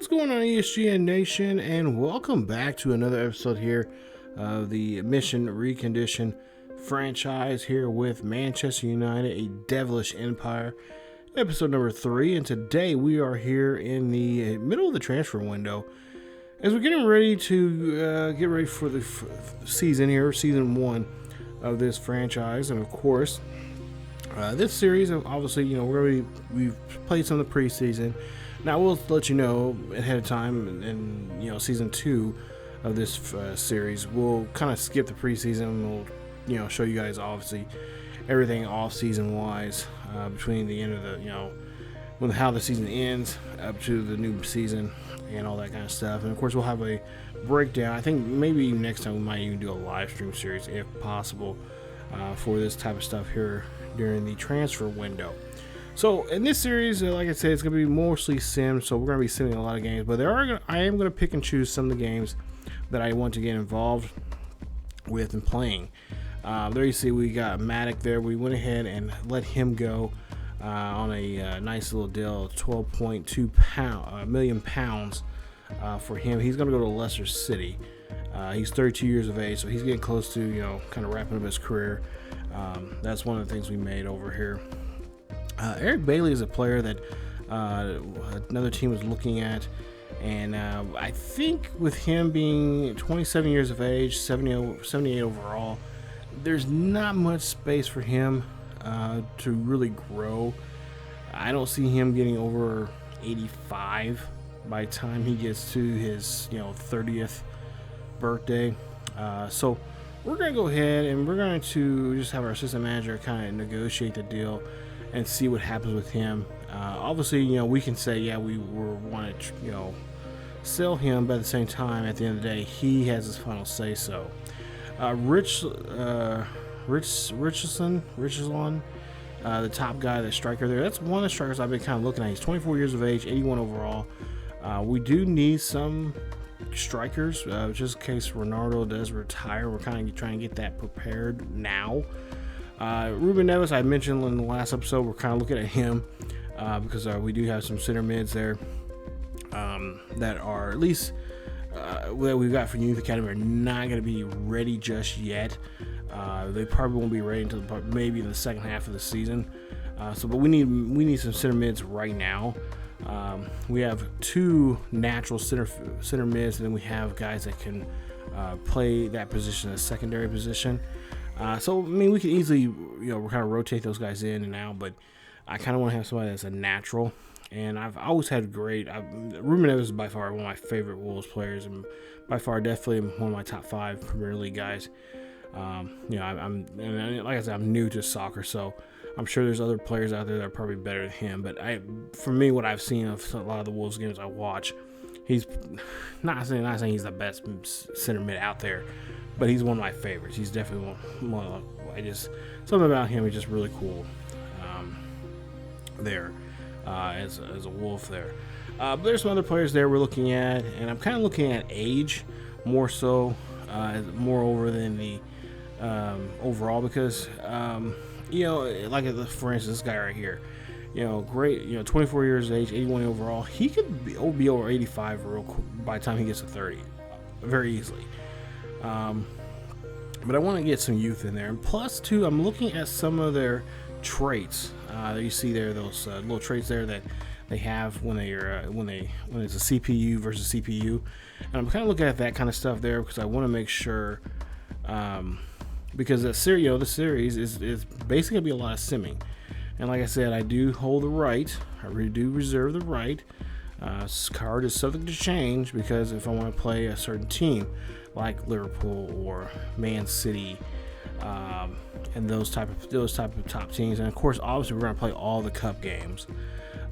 What's going on, ESGN Nation, and welcome back to another episode here of the Mission Recondition franchise here with Manchester United, a Devilish Empire, episode number 3. And today we are here in the middle of the transfer window as we're getting ready to get ready for the season here, season 1 of this franchise. And of course, this series, obviously, we've played some of the preseason. Now we'll let you know ahead of time, and season 2 of this series, we'll kind of skip the preseason. We'll show you guys obviously everything off season wise between the end of the how the season ends up to the new season and all that kind of stuff. And of course we'll have a breakdown. I think maybe next time we might even do a live stream series if possible for this type of stuff here during the transfer window. So in this series, like I said, it's going to be mostly sim, so we're going to be simming a lot of games, but I am going to pick and choose some of the games that I want to get involved with and playing. There you see we got Matic there. We went ahead and let him go on a nice little deal, 12.2 million pounds for him. He's going to go to Leicester City. He's 32 years of age, so he's getting close to kind of wrapping up his career. That's one of the things we made over here. Eric Bailey is a player that another team was looking at, and I think with him being 27 years of age, 78 overall, there's not much space for him to really grow. I don't see him getting over 85 by the time he gets to his 30th birthday. So we're going to go ahead and we're going to just have our assistant manager kind of negotiate the deal and see what happens with him. Obviously, we can say, yeah, we want to, sell him, but at the same time, at the end of the day, he has his final say so. Richarlison, the top guy, the striker there, that's one of the strikers I've been kind of looking at. He's 24 years of age, 81 overall. We do need some strikers, just in case Ronaldo does retire. We're kind of trying to get that prepared now. Ruben Neves, I mentioned in the last episode, we're kind of looking at him because we do have some center mids there that are at least that we've got from Youth Academy are not going to be ready just yet. They probably won't be ready until maybe in the second half of the season. But we need some center mids right now. We have 2 natural center mids, and then we have guys that can play that position as secondary position. So we can easily, we're kind of rotate those guys in and out, but I kind of want to have somebody that's a natural. And I've always had Ruben Neves is by far one of my favorite Wolves players, and by far definitely one of my top 5 Premier League guys. And like I said, I'm new to soccer, so I'm sure there's other players out there that are probably better than him. But for me, what I've seen of a lot of the Wolves games I watch, he's not saying he's the best center mid out there, but he's one of my favorites. He's definitely one. Something about him is just really cool. As a Wolf there. But there's some other players there we're looking at, and I'm kind of looking at age more so, moreover than the overall, because like for instance, this guy right here, great, 24 years of age, 81 overall. He could be over 85 real quick by the time he gets to 30, very easily. But I want to get some youth in there, and plus too, I'm looking at some of their traits. You see there those little traits there that they have when it's a CPU versus CPU, and I'm kind of looking at that kind of stuff there because I want to make sure, because the series is basically gonna be a lot of simming, and like I said, I do hold the right. I really do reserve the right. This card is subject to change because if I want to play a certain team like Liverpool or Man City, and those type of top teams, and of course, obviously, we're gonna play all the cup games.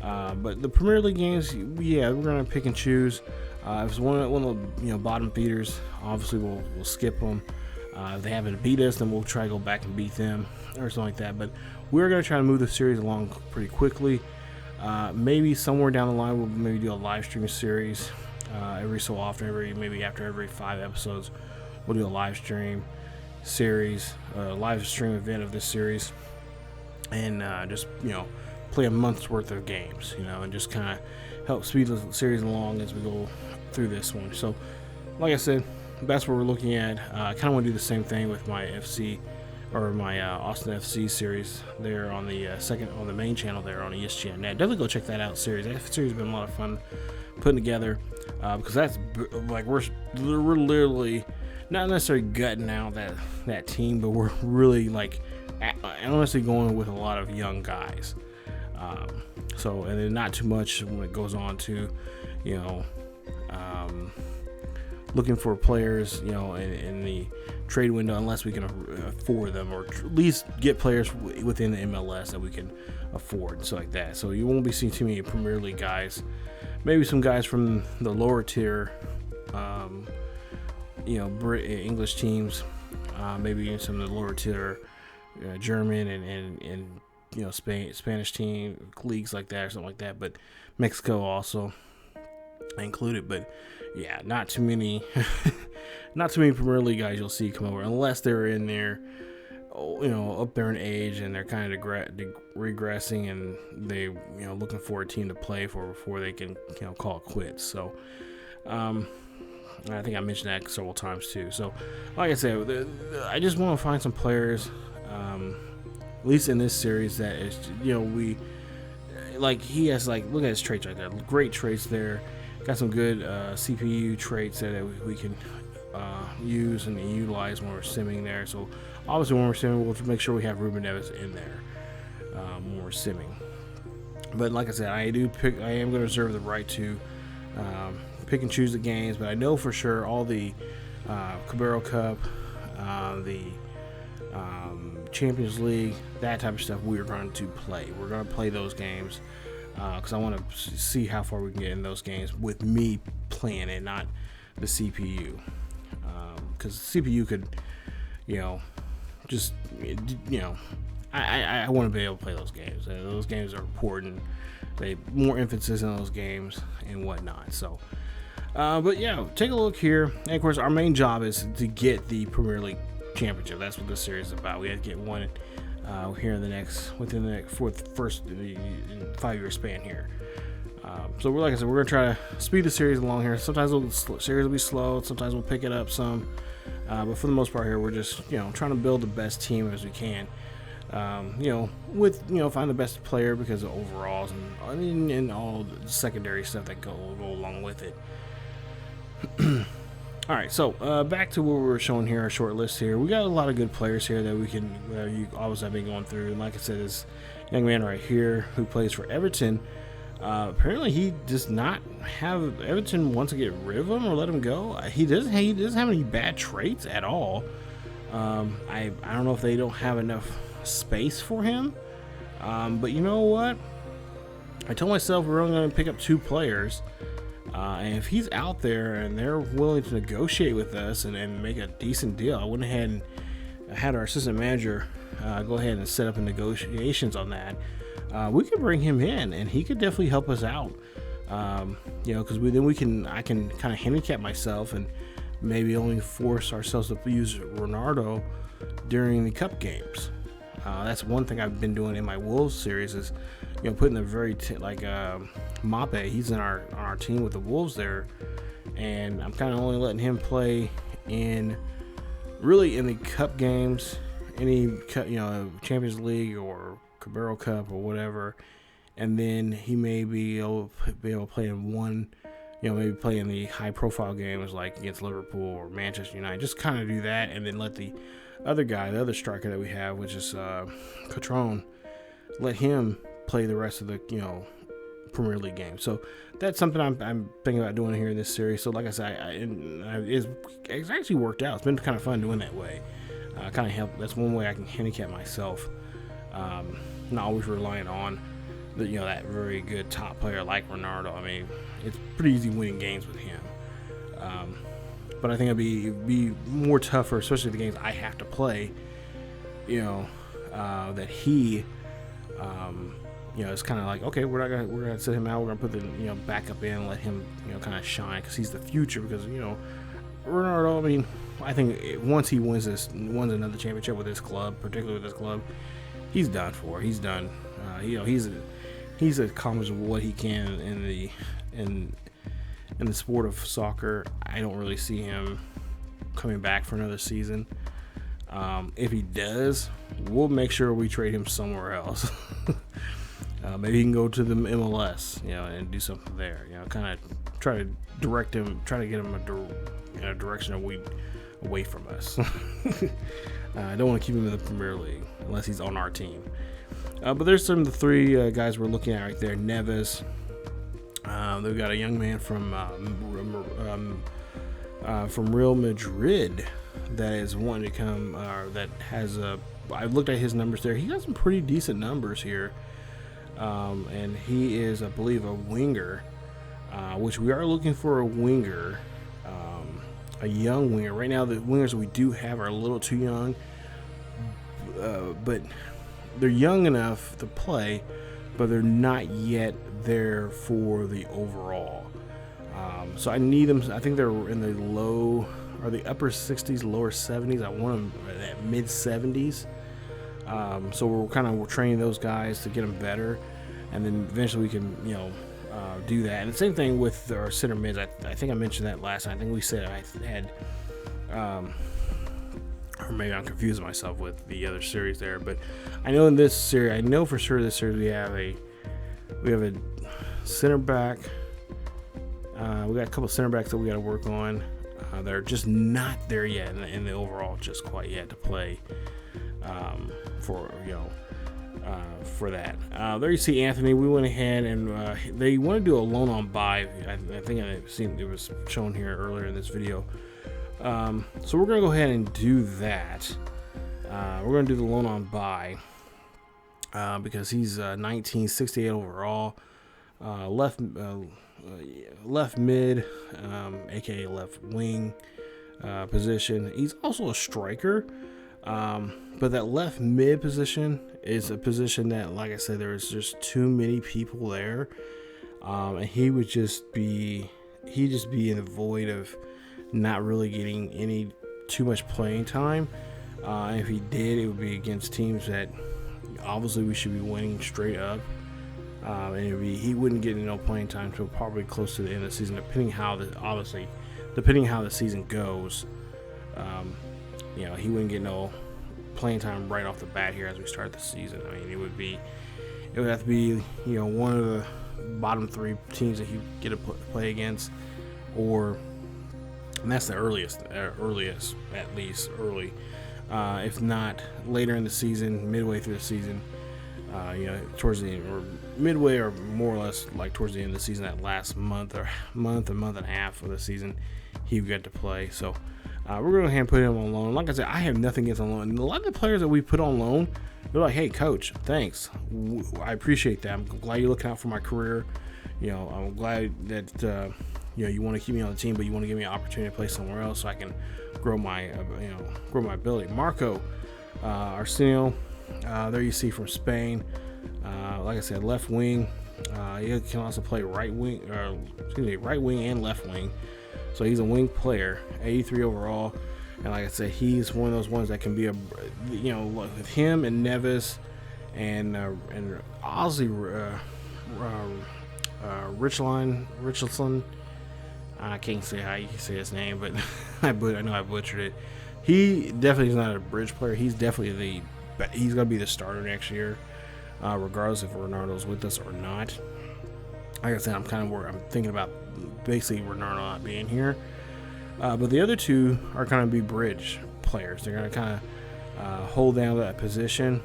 But the Premier League games, we're gonna pick and choose. If it's one of the bottom feeders, obviously we'll skip them. If they haven't beat us, then we'll try to go back and beat them or something like that. But we're gonna try to move the series along pretty quickly. Maybe somewhere down the line, we'll maybe do a live stream series every so often. Maybe after every 5 episodes, we'll do a live stream series, live stream event of this series, and just play a month's worth of games, and just kind of help speed the series along as we go through this one. So, like I said, that's what we're looking at. I kind of want to do the same thing with my FC or my Austin FC series there on the on the main channel there on ESGNet. Definitely go check that out. That series has been a lot of fun putting together because that's like we're literally not necessarily gutting out that team, but we're really like honestly going with a lot of young guys. So, and then not too much when it goes on to, you know, looking for players, you know, in the trade window, unless we can afford them, or at least get players within the MLS that we can afford and stuff like that. So you won't be seeing too many Premier League guys. Maybe some guys from the lower tier, you know, English teams, maybe some of the lower tier German and you know, Spanish team leagues like that or something like that. But Mexico also included. But yeah, not too many Premier League guys you'll see come over, unless they're in there, you know, up there in age and they're kind of regressing, and they, you know, looking for a team to play for before they can, you know, call it quits. So I think I mentioned that several times too. So like I said, I just want to find some players, at least in this series, that is, you know, we like, he has, like, look at his traits right there, great traits there, got some good CPU traits that we can use and utilize when we're simming there. So obviously when we're simming, we'll make sure we have Ruben Neves in there when we're simming. But like I said, I am going to reserve the right to pick and choose the games, but I know for sure all the Cabrero Cup, the Champions League, that type of stuff, we're going to play. We're going to play those games because I want to see how far we can get in those games with me playing it, not the CPU. Because the CPU could, you know, just, you know, I want to be able to play those games. Those games are important. They more emphasis on those games and whatnot. So, but yeah, take a look here. And of course, our main job is to get the Premier League Championship. That's what this series is about. We have to get one here in the next, within the next first 5-year span here. So we're, like I said, we're gonna try to speed the series along here. Sometimes the series will be slow. Sometimes we'll pick it up some. But for the most part here, we're just, you know, trying to build the best team as we can. You know, with, you know, find the best player because of overalls and all the secondary stuff that go along with it. All right, so back to what we were showing here, our short list here. We got a lot of good players here that we can, you always have been going through. And like I said, this young man right here who plays for Everton, apparently he does not have, Everton wants to get rid of him or let him go. He doesn't have any bad traits at all. I don't know if they don't have enough space for him. But you know what? I told myself we're only going to pick up 2 players. And if he's out there and they're willing to negotiate with us and make a decent deal, I went ahead and had our assistant manager go ahead and set up a negotiations on that. We could bring him in and he could definitely help us out. You know, because I can kind of handicap myself and maybe only force ourselves to use Ronaldo during the cup games. That's one thing I've been doing in my Wolves series is, you know, putting the very Mape, he's on our team with the Wolves there, and I'm kind of only letting him play in the cup games, any cup, you know, Champions League or Cabrero Cup or whatever, and then he may be able to play in one, you know, maybe play in the high profile games like against Liverpool or Manchester United, just kind of do that, and then let the other guy, the other striker that we have, which is Catron, let him play the rest of the, you know, Premier League game. So that's something I'm thinking about doing here in this series. So like I said, it's actually worked out. It's been kind of fun doing that way. Kind of help. That's one way I can handicap myself. Not always relying on the, you know, that very good top player like Ronaldo. I mean, it's pretty easy winning games with him. But I think it'd be more tougher, especially the games I have to play. You know, that he. You know, it's kind of like, okay, we're gonna sit him out. We're gonna put the, you know, backup in and let him, you know, kind of shine because he's the future. Because, you know, Ronaldo, I mean, I think once he wins another championship with his club, particularly with this club, he's done for. He's done. You know, he's accomplished what he can in the in the sport of soccer, I don't really see him coming back for another season. If he does, we'll make sure we trade him somewhere else. Maybe he can go to the MLS, and do something there. Kind of try to direct him, try to get him in a direction away from us. I don't want to keep him in the Premier League unless he's on our team. But there's some of the three guys we're looking at right there. Neves. They've got a young man from Real Madrid that is wanting to come. That has I looked at his numbers there. He got some pretty decent numbers here, and he is, I believe, a winger, which we are looking for a winger, a young winger. Right now, the wingers we do have are a little too young, but they're young enough to play, but they're not yet there for the overall. So I need them. I think they're in the upper 60s, lower 70s. I want them at mid 70s. So we're training those guys to get them better, and then eventually we can do that. And the same thing with our center mids. I think I mentioned that last time. I think we said I had, or maybe I'm confusing myself with the other series there. But I know in this series, I know for sure this series we have a center back. We got a couple center backs that we got to work on. They're just not there yet in the overall, just quite yet to play for that. There you see Anthony. We went ahead and they want to do a loan on buy. I think I've seen it was shown here earlier in this video. So we're gonna go ahead and do that. We're gonna do the loan on buy because he's 1968 overall, left mid, aka left wing position. He's also a striker, but that left mid position is a position that, like I said, there's just too many people there, and he would just be in the void of not really getting too much playing time. And if he did, it would be against teams that obviously we should be winning straight up. And he wouldn't get no playing time until probably close to the end of the season, depending how the season goes. He wouldn't get no playing time right off the bat here as we start the season. I mean, it would have to be one of the bottom three teams that he would get to play against, and that's the earliest at least early. If not later in the season, midway through the season. Towards the end, or midway, or more or less like towards the end of the season, that last month and a half of the season, he would get to play. So we're going to go ahead and put him on loan. Like I said, I have nothing against on loan. And a lot of the players that we put on loan, they're like, "Hey, coach, thanks. I appreciate that. I'm glad you're looking out for my career. I'm glad that you want to keep me on the team, but you want to give me an opportunity to play somewhere else so I can grow my ability." Marco Arsenio. There you see from Spain. Like I said, left wing. He can also play right wing and left wing. So he's a wing player, 83 overall. And like I said, he's one of those ones that can be with him and Neves and Ozzy Richardson. I can't say how you say his name, but I know I butchered it. He definitely is not a bridge player. He's definitely he's going to be the starter next year, regardless if Ronaldo's with us or not. Like I said, I'm thinking about basically Ronaldo not being here. But the other two are going to be bridge players. They're going to kind of hold down that position,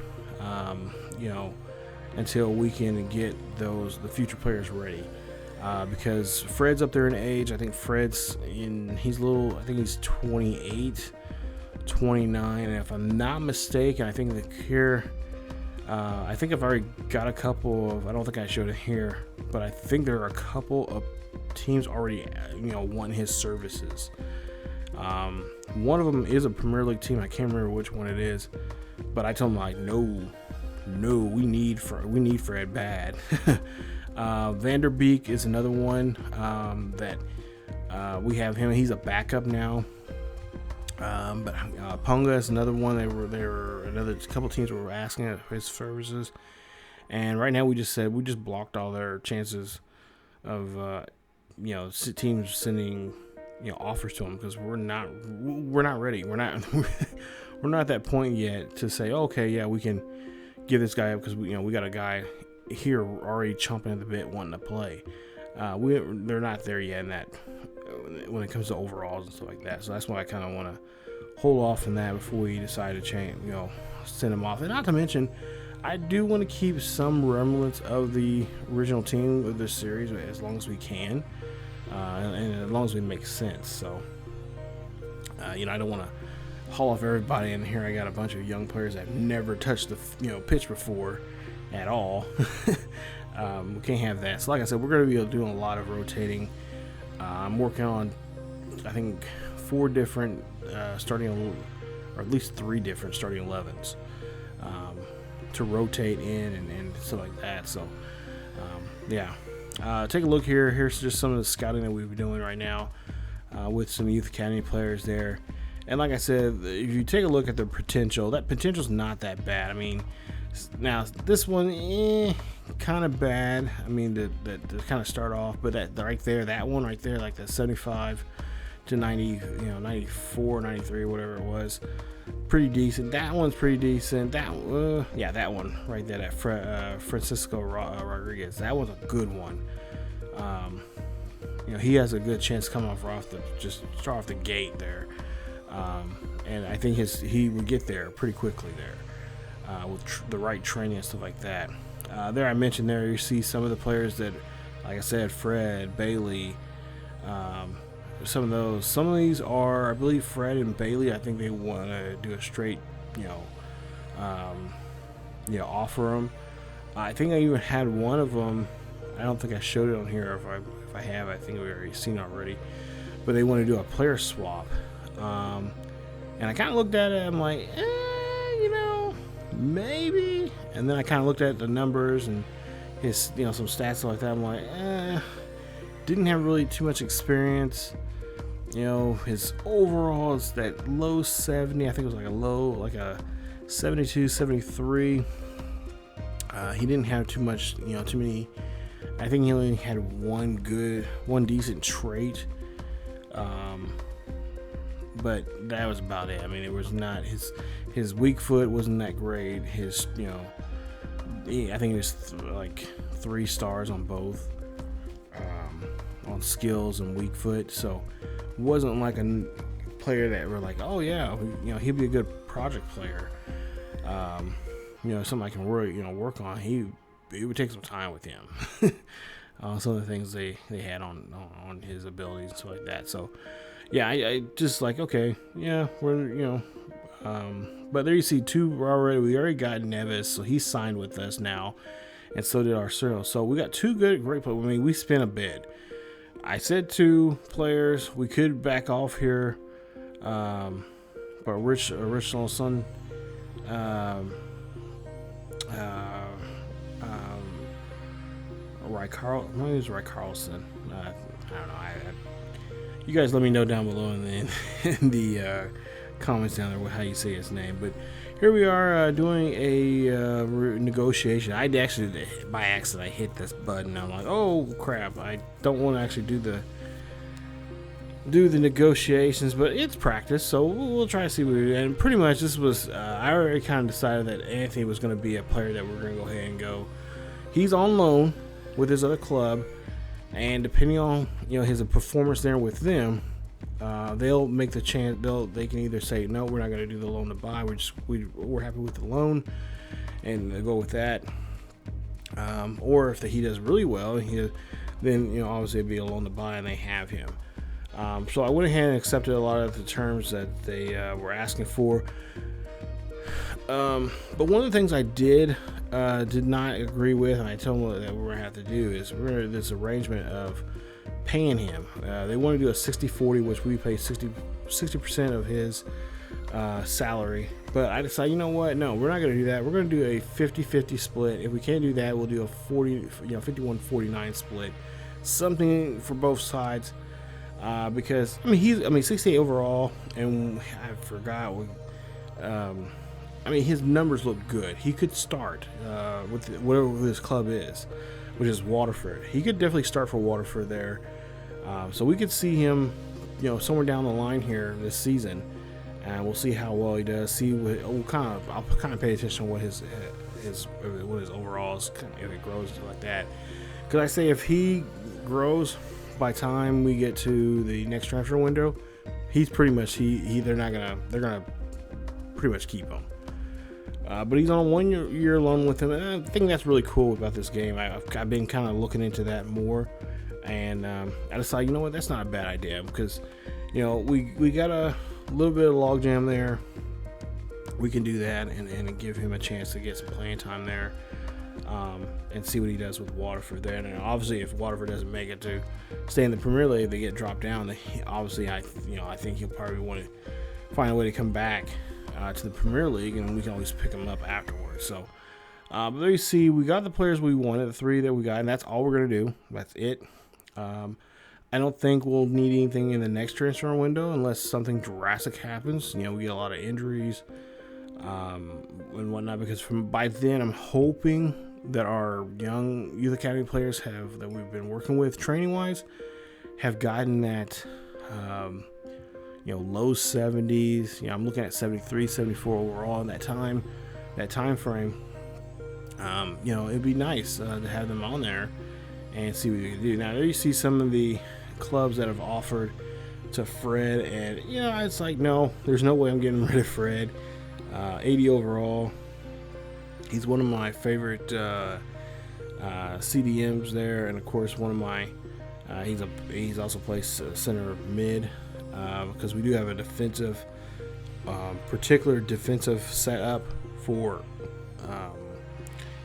until we can get the future players ready. Because Fred's up there in age. I think I think he's 28. 29, and if I'm not mistaken, I think I've already got a couple of, I don't think I showed it here, but I think there are a couple of teams already want his services. One of them is a Premier League team. I can't remember which one it is, but I told them no, we need Fred bad. Vanderbeek is another one that we have him. He's a backup now. But Ponga is another one. They were another couple teams were asking his services, and right now we just blocked all their chances of teams sending offers to him, because we're not ready. We're not we're not at that point yet to say, okay, yeah, we can give this guy up, because we got a guy here already chomping at the bit wanting to play. They're not there yet in that when it comes to overalls and stuff like that. So that's why I kind of want to hold off on that before we decide to change, send him off. And not to mention, I do want to keep some remnants of the original team of this series as long as we can, and as long as it makes sense. So, I don't want to haul off everybody in here. I got a bunch of young players that never touched the pitch before at all. We can't have that. So like I said, we're going to be doing a lot of rotating. I'm working on, I think, 4 different starting, or at least 3 different starting 11s to rotate in and stuff like that. So yeah, take a look here. Here's just some of the scouting that we've been doing right now with some youth academy players there. And like I said, if you take a look at the potential, that potential's not that bad. I mean, now this one, kind of bad. I mean, to kind of start off, but that right there, that one right there, like that 75 to 90, 94, 93, whatever it was, pretty decent. That one's pretty decent. That one right there, that Francisco Rodriguez, that was a good one. He has a good chance coming just start off the gate there. And I think he would get there pretty quickly there with the right training and stuff like that. There I mentioned there, you see some of the players that, like I said, Fred, Bailey, some of these are, I believe, Fred and Bailey, I think they want to do a straight, offer them. I think I even had one of them. I don't think I showed it on here. If I have, I think we've already seen it already. But they want to do a player swap. And I kind of looked at it, I'm like, maybe. And then I kind of looked at the numbers and his, some stats like that. I'm like, didn't have really too much experience. His overall is that low 70. I think it was like a 72, 73. He didn't have too much, too many. I think he only had one decent trait. But that was about it. I mean, it was not his weak foot wasn't that great. His, I think it was like 3 stars on both, on skills and weak foot. So it wasn't like a player that we're like, oh yeah, he'd be a good project player. Something I can really, work on. It would take some time with him. Some of the things they had on his abilities and stuff like that. So yeah, I just like, okay, yeah, we're, but there you see 2 we already got Neves, so he signed with us now, and so did Arsenal. So we got 2 great players. I mean, we spent a bid. I said 2 players. We could back off here, but original son, Carlson. I don't know. You guys let me know down below in the comments down there how you say his name. But here we are doing a negotiation. I actually, by accident, I hit this button. I'm like, oh crap! I don't want to actually do the negotiations, but it's practice, so we'll try to see what we do. And pretty much this was I already kind of decided that Anthony was going to be a player that we're going to go ahead and go. He's on loan with his other club. And depending on his performance there with them, they'll make the chance. They can either say no, we're not going to do the loan to buy. We're happy with the loan, and they'll go with that. Or if he does really well, then obviously it'd be a loan to buy, and they have him. So I went ahead and accepted a lot of the terms that they were asking for. But one of the things I did not agree with, and I told them that we're going to have to do is we're going to do this arrangement of paying him. They want to do a 60-40, which we pay 60% of his salary. But I decided, you know what? No, we're not going to do that. We're going to do a 50-50 split. If we can't do that, we'll do a 51-49 split. Something for both sides. Because he's 68 overall, and I forgot his numbers look good. He could start with whatever his club is, which is Waterford. He could definitely start for Waterford there. So we could see him, somewhere down the line here this season, and we'll see how well he does. See what I'll kind of pay attention to what his overall is, if it grows like that. Because I say if he grows by time we get to the next transfer window, he's pretty much they're gonna pretty much keep him. But he's on a 1 year loan with him, and I think that's really cool about this game. I've been kind of looking into that more, and I decided, that's not a bad idea, because we got a little bit of logjam there. We can do that and give him a chance to get some playing time there, and see what he does with Waterford there. And obviously, if Waterford doesn't make it to stay in the Premier League, they get dropped down. Obviously, I think he'll probably want to find a way to come back to the Premier League, and we can always pick him up afterwards. So, but there you see, we got the players we wanted, the 3 that we got, and that's all we're gonna do. That's it. I don't think we'll need anything in the next transfer window unless something drastic happens. We get a lot of injuries and whatnot, because by then I'm hoping that our young youth academy players that we've been working with training wise have gotten that low 70s. I'm looking at 73, 74 overall in that time frame. It'd be nice to have them on there and see what we can do. Now there you see some of the clubs that have offered to Fred, and it's like, no, there's no way I'm getting rid of Fred. 80 overall. He's one of my favorite CDMs there, and of course one of my he's also plays center mid, because we do have a particular defensive setup for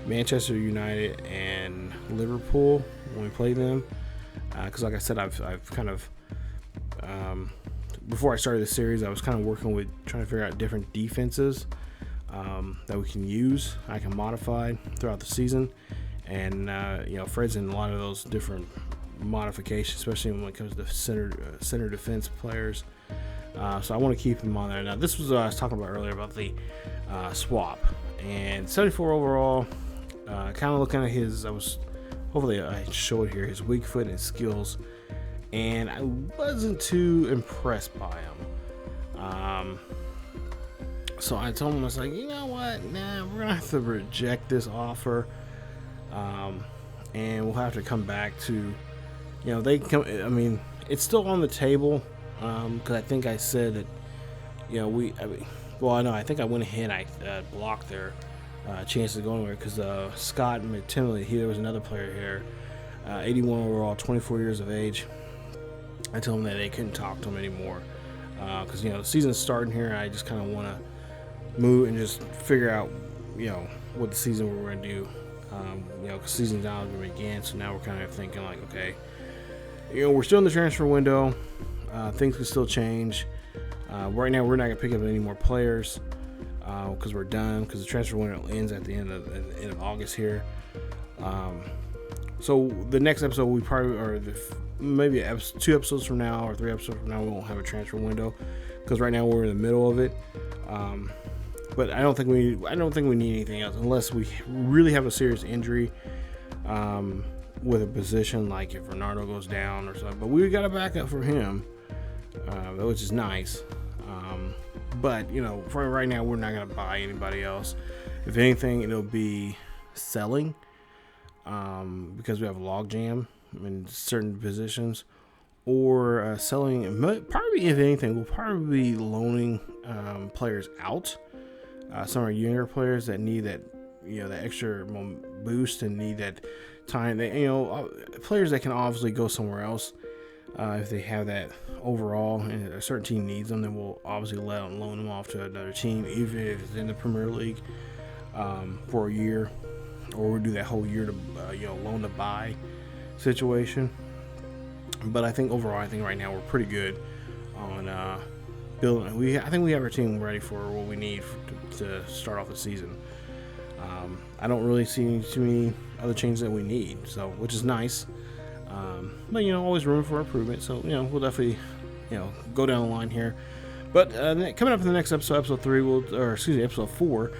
Manchester United and Liverpool when we play them, because like I said, I've kind of before I started the series, I was kind of working with trying to figure out different defenses that we can use, I can modify throughout the season, and Fred's in a lot of those different modifications, especially when it comes to center defense players. So I want to keep him on there. Now this was I was talking about earlier about the swap, and 74 overall. Kind of looking at hopefully I show it here, his weak foot and skills, and I wasn't too impressed by him. So I told him, I was like, you know what? Nah, we're gonna have to reject this offer, and we'll have to come back to, they come. I mean, it's still on the table, because I think I said that, I think I went ahead and I blocked their chances of going anywhere, because Scott McTinley, there was another player here, 81 overall, 24 years of age. I told him that they couldn't talk to him anymore, because the season's starting here. I just kind of want to move and just figure out what the season we're going to do, because season's now going to begin. So now we're kind of thinking like, okay, we're still in the transfer window, things can still change. Right now we're not going to pick up any more players, because we're done, because the transfer window ends at the end of August here. So the next episode, we probably, or maybe 2 episodes from now or 3 episodes from now, we won't have a transfer window, because right now we're in the middle of it. But I don't think we need anything else unless we really have a serious injury with a position, like if Ronaldo goes down or something. But we got a backup for him, which is nice. But for right now, we're not gonna buy anybody else. If anything, it'll be selling, because we have a logjam in certain positions, or selling. Probably, if anything, we'll probably be loaning players out. Some of our younger players that need that, that extra boost and need that time. Players that can obviously go somewhere else. If they have that overall and a certain team needs them, then we'll obviously loan them off to another team, even if it's in the Premier League, for a year, or we'll do that whole year to loan to buy situation. But I think overall, right now we're pretty good on building. I think we have our team ready for what we need to start off the season. I don't really see too many other changes that we need, so which is nice. But always room for improvement. So we'll definitely go down the line here. But coming up in the next episode, episode 3, episode 4,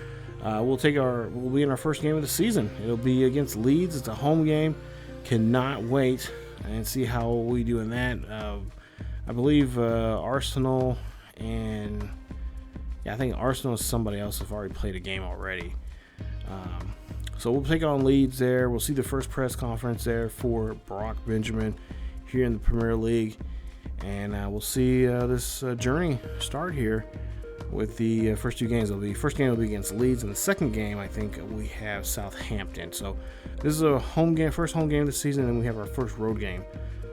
we'll be in our first game of the season. It'll be against Leeds. It's a home game. Cannot wait and see how we do in that. I believe Arsenal and I think Arsenal is somebody else have already played a game already. So we'll take on Leeds there. We'll see the first press conference there for Brock Benjamin here in the Premier League, and we'll see this journey start here with the first two games. First game will be against Leeds, and the second game I think we have Southampton. So this is a home game, first home game of the season, and we have our first road game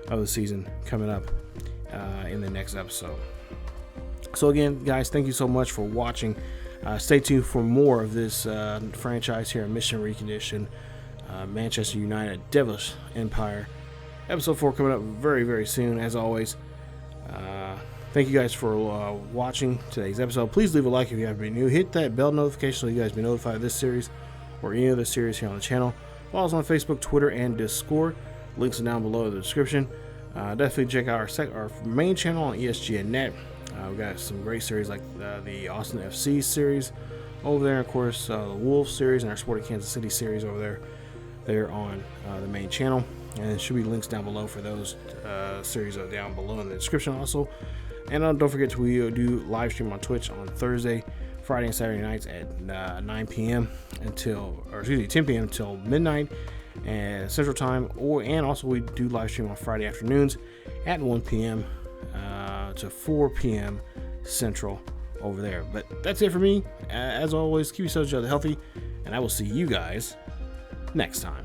of the season coming up in the next episode. So again, guys, thank you so much for watching. Stay tuned for more of this franchise here at Mission Recondition, Manchester United, Devilishly Empire. Episode 4 coming up very, very soon, as always. Thank you guys for watching today's episode. Please leave a like if you haven't been new. Hit that bell notification so you guys be notified of this series or any other series here on the channel. Follow us on Facebook, Twitter, and Discord. Links are down below in the description. Definitely check out our main channel on ESGNet. We've got some great series like the Austin FC series over there. Of course, the Wolves series and our Sporting Kansas City series over there. They're on the main channel. And there should be links down below for those series down below in the description also. And don't forget we do live stream on Twitch on Thursday, Friday, and Saturday nights at 10 p.m. until midnight and Central Time. And also we do live stream on Friday afternoons at 1 p.m. To 4 p.m. Central over there. But that's it for me. As always, keep yourselves healthy, and I will see you guys next time.